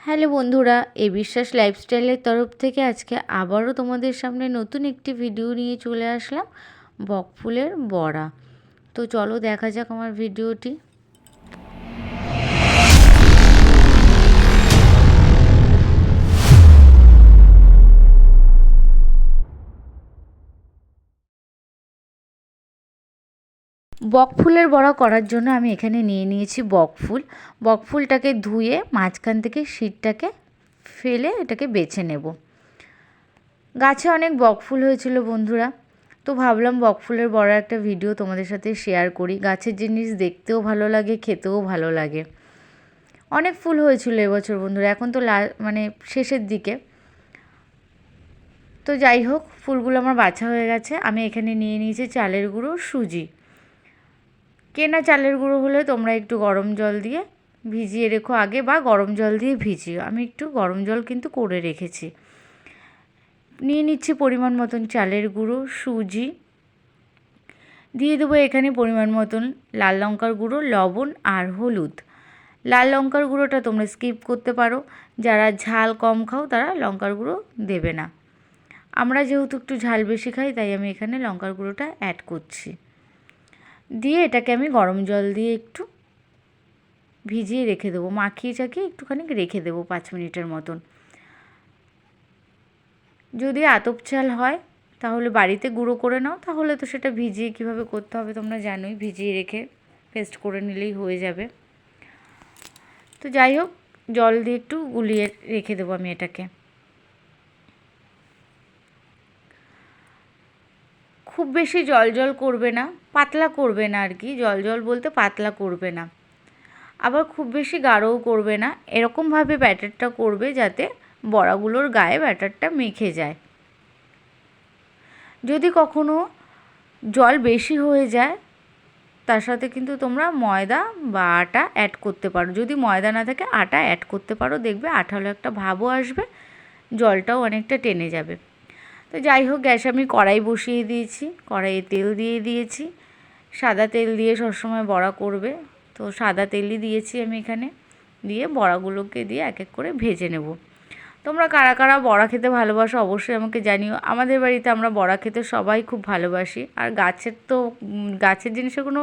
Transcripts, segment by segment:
Hello বন্ধুরা, এই বিশ্বাস লাইফস্টাইলের তরফ থেকে আজকে আবারও তোমাদের সামনে নতুন একটি ভিডিও নিয়ে চলে আসলাম, বকফুলের বড়া। তো চলো দেখা যাক আমার ভিডিওটি। বকফুলের বড়া করার জন্য আমি এখানে নিয়ে নিয়েছি বকফুল। বকফুলটাকে ধুয়ে মাঝখান থেকে শীটটাকে ফেলে এটাকে বেছে নেব। গাছে অনেক বকফুল হয়েছিল বন্ধুরা, তো ভাবলাম বকফুলের বড়া একটা ভিডিও তোমাদের সাথে শেয়ার করি। গাছের জিনিস দেখতেও ভালো লাগে, খেতেও ভালো লাগে। অনেক ফুল হয়েছিল এবছর বন্ধুরা, এখন তো মানে শেষের দিকে। তো যাই হোক, ফুলগুলো আমার বাছা হয়ে গেছে। আমি এখানে নিয়ে নিয়েছি চালের গুঁড়ো, সুজি। কেনা চালের গুঁড়ো হলে তোমরা একটু গরম জল দিয়ে ভিজিয়ে রেখো আগে, বা গরম জল দিয়ে ভিজিও। আমি একটু গরম জল কিন্তু করে রেখেছি। নিয়ে নিচ্ছি পরিমাণ মতন চালের গুঁড়ো, সুজি দিয়ে দেবো এখানে পরিমাণ মতন লাল লঙ্কার গুঁড়ো, লবণ আর হলুদ। লাল লঙ্কার গুঁড়োটা তোমরা স্কিপ করতে পারো, যারা ঝাল কম খাও তারা লঙ্কার গুঁড়ো দেবে না। আমরা যেহেতু একটু ঝাল বেশি খাই, তাই আমি এখানে লঙ্কার গুঁড়োটা অ্যাড করছি। দিয়ে এটাকে আমি গরম জল দিয়ে একটু ভিজিয়ে রেখে দেবো, মাখিয়ে চাকিয়ে একটুখানি রেখে দেবো 5 মিনিটের মতন। যদি আতপ চাল হয় তাহলে বাড়িতে গুঁড়ো করে নাও, তাহলে তো সেটা ভিজিয়ে কীভাবে করতে হবে তোমরা জানোই, ভিজিয়ে রেখে পেস্ট করে নিলেই হয়ে যাবে। তো যাই হোক, জল দিয়ে একটু গুলিয়ে রেখে দেবো আমি এটাকে। খুব বেশি জল জল করবে না, পাতলা করবে না আর কি, জল জল বলতে পাতলা করবে না, আবার খুব বেশি গাঢ়ও করবে না। এরকমভাবে ব্যাটারটা করবে যাতে বড়াগুলোর গায়ে ব্যাটারটা মেখে যায়। যদি কখনো জল বেশি হয়ে যায়, তার সাথে কিন্তু তোমরা ময়দা বা আটা অ্যাড করতে পারো। যদি ময়দা না থাকে আটা অ্যাড করতে পারো, দেখবে আঠালো একটা ভাবও আসবে, জলটাও অনেকটা টেনে যাবে। তো যাই হোক, গ্যাসে আমি কড়াই বসিয়ে দিয়েছি, কড়াইয়ে তেল দিয়ে দিয়েছি। সাদা তেল দিয়ে সবসময় বড়া করবে, তো সাদা তেলই দিয়েছি আমি এখানে। দিয়ে বড়াগুলোকে দিয়ে এক এক করে ভেজে নেব। তোমরা কারা কারা বড়া খেতে ভালোবাসো অবশ্যই আমাকে জানিও। আমাদের বাড়িতে আমরা বড়া খেতে সবাই খুব ভালোবাসি, আর গাছের জিনিসের কোনো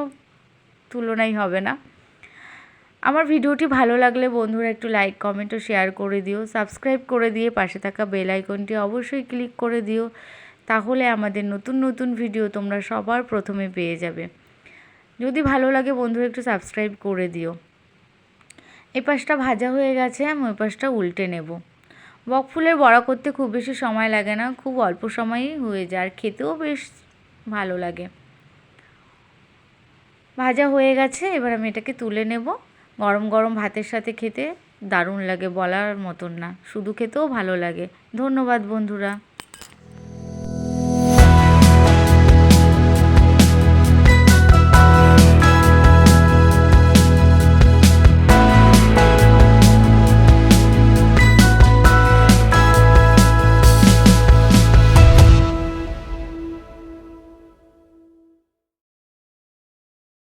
তুলনাই হবে না। আমার ভিডিওটি ভালো লাগলে বন্ধুরা একটু লাইক, কমেন্ট ও শেয়ার করে দিও। সাবস্ক্রাইব করে দিয়ে পাশে থাকা বেল আইকনটি অবশ্যই ক্লিক করে দিও, তাহলে আমাদের নতুন নতুন ভিডিও তোমরা সবার প্রথমে পেয়ে যাবে। যদি ভালো লাগে বন্ধুরা একটু সাবস্ক্রাইব করে দিও। এই পাশটা ভাজা হয়ে গেছে, আমি ওই পাশটা উল্টে নেব। বকফুলের বড়া করতে খুব বেশি সময় লাগে না, খুব অল্প সময়েই হয়ে যায়, আর খেতেও বেশ ভালো লাগে। ভাজা হয়ে গেছে, এবার আমি এটাকে তুলে নেব। গরম গরম ভাতের সাথে খেতে দারুণ লাগে, বলার মতন না, শুধু খেতেও ভালো লাগে। ধন্যবাদ বন্ধুরা।